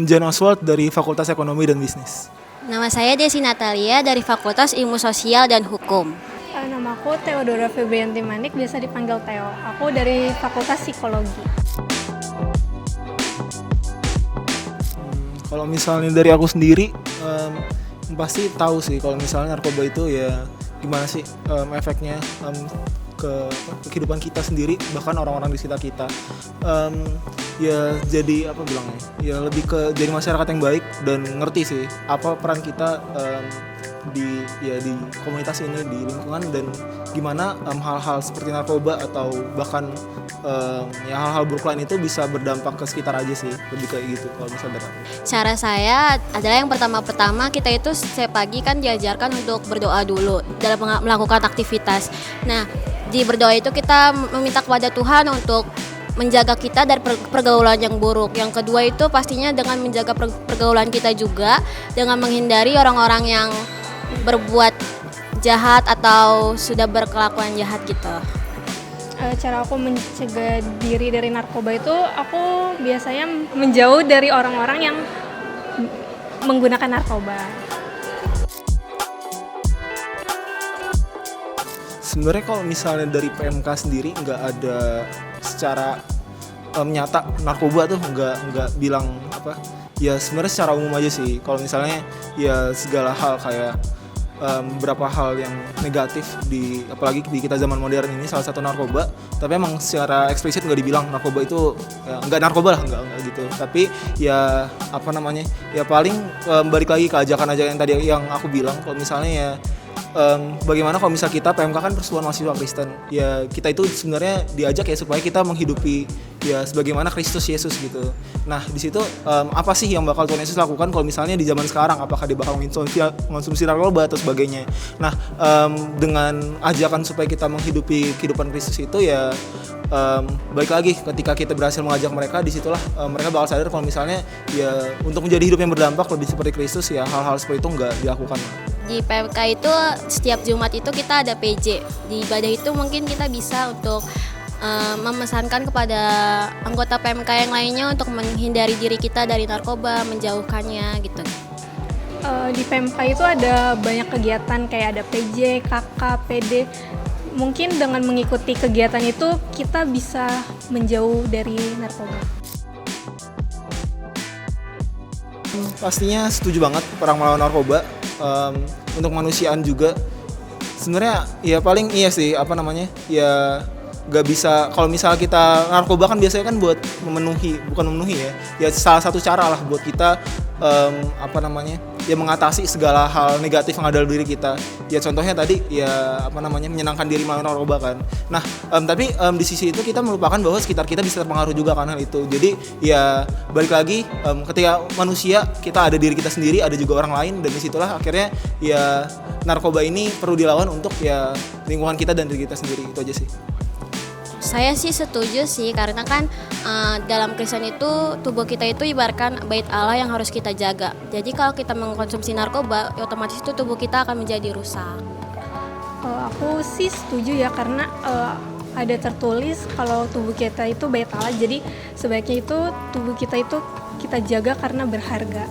John Oswald dari Fakultas Ekonomi dan Bisnis. Nama saya Desi Natalia dari Fakultas Ilmu Sosial dan Hukum. Nama aku Theodora Febrianti Manik, biasa dipanggil Theo. Aku dari Fakultas Psikologi. Kalau misalnya dari aku sendiri, pasti tahu sih kalau misalnya narkoba itu ya gimana sih efeknya ke kehidupan kita sendiri, bahkan orang-orang di sekitar kita. Ya jadi apa bilangnya, ya lebih ke jadi masyarakat yang baik dan ngerti sih apa peran kita di komunitas ini, di lingkungan, dan gimana hal-hal seperti narkoba atau bahkan ya hal-hal buruk lain itu bisa berdampak ke sekitar aja sih, lebih kayak gitu kalau misalnya dari aku. Cara saya adalah yang pertama kita itu setiap pagi kan diajarkan untuk berdoa dulu dalam melakukan aktivitas. Nah, di berdoa itu kita meminta kepada Tuhan untuk menjaga kita dari pergaulan yang buruk. Yang kedua itu pastinya dengan menjaga pergaulan kita juga dengan menghindari orang-orang yang berbuat jahat atau sudah berkelakuan jahat gitu. Cara aku mencegah diri dari narkoba itu, aku biasanya menjauh dari orang-orang yang menggunakan narkoba. Sebenarnya kalau misalnya dari PMK sendiri nggak ada secara nyata narkoba tuh nggak bilang apa, ya sebenarnya secara umum aja sih. Kalau misalnya ya segala hal kayak beberapa hal yang negatif apalagi di kita zaman modern ini, salah satu narkoba, tapi emang secara eksplisit nggak dibilang narkoba itu ya, nggak narkoba lah, nggak gitu. Tapi ya apa namanya, ya paling balik lagi ke ajakan-ajakan yang tadi yang aku bilang. Kalau misalnya ya bagaimana kalau misal kita PMK kan Persatuan Mahasiswa Kristen, ya kita itu sebenarnya diajak ya supaya kita menghidupi ya sebagaimana Kristus Yesus gitu. Nah di situ apa sih yang bakal Tuhan Yesus lakukan kalau misalnya di zaman sekarang, apakah dia bakal mengonsumsi narkoba atau sebagainya. Nah dengan ajakan supaya kita menghidupi kehidupan Kristus itu ya balik lagi ketika kita berhasil mengajak mereka, disitulah mereka bakal sadar kalau misalnya ya untuk menjadi hidup yang berdampak lebih seperti Kristus, ya hal-hal seperti itu nggak dilakukan. Di PMK itu setiap Jumat itu kita ada PJ. Di ibadah itu mungkin kita bisa untuk memesankan kepada anggota PMK yang lainnya untuk menghindari diri kita dari narkoba, menjauhkannya gitu. Di PMK itu ada banyak kegiatan kayak ada PJ, KK, PD. Mungkin dengan mengikuti kegiatan itu kita bisa menjauh dari narkoba. Pastinya setuju banget perang melawan narkoba. Untuk kemanusiaan juga sebenarnya ya paling iya sih apa namanya, ya gak bisa kalau misalnya kita narkoba kan biasanya kan buat bukan memenuhi ya salah satu cara lah buat kita apa namanya ya mengatasi segala hal negatif yang ada dalam diri kita. Ya contohnya tadi ya apa namanya menyenangkan diri melalui narkoba kan. Nah tapi di sisi itu kita melupakan bahwa sekitar kita bisa terpengaruh juga kan hal itu. Jadi ya balik lagi ketika manusia kita ada diri kita sendiri, ada juga orang lain, dan disitulah akhirnya ya narkoba ini perlu dilawan untuk ya lingkungan kita dan diri kita sendiri. Itu aja sih. Saya sih setuju sih, karena kan dalam Kristen itu tubuh kita itu ibaratkan bait Allah yang harus kita jaga. Jadi kalau kita mengkonsumsi narkoba, ya otomatis itu tubuh kita akan menjadi rusak. Aku sih setuju ya, karena ada tertulis kalau tubuh kita itu bait Allah. Jadi sebaiknya itu tubuh kita itu kita jaga karena berharga.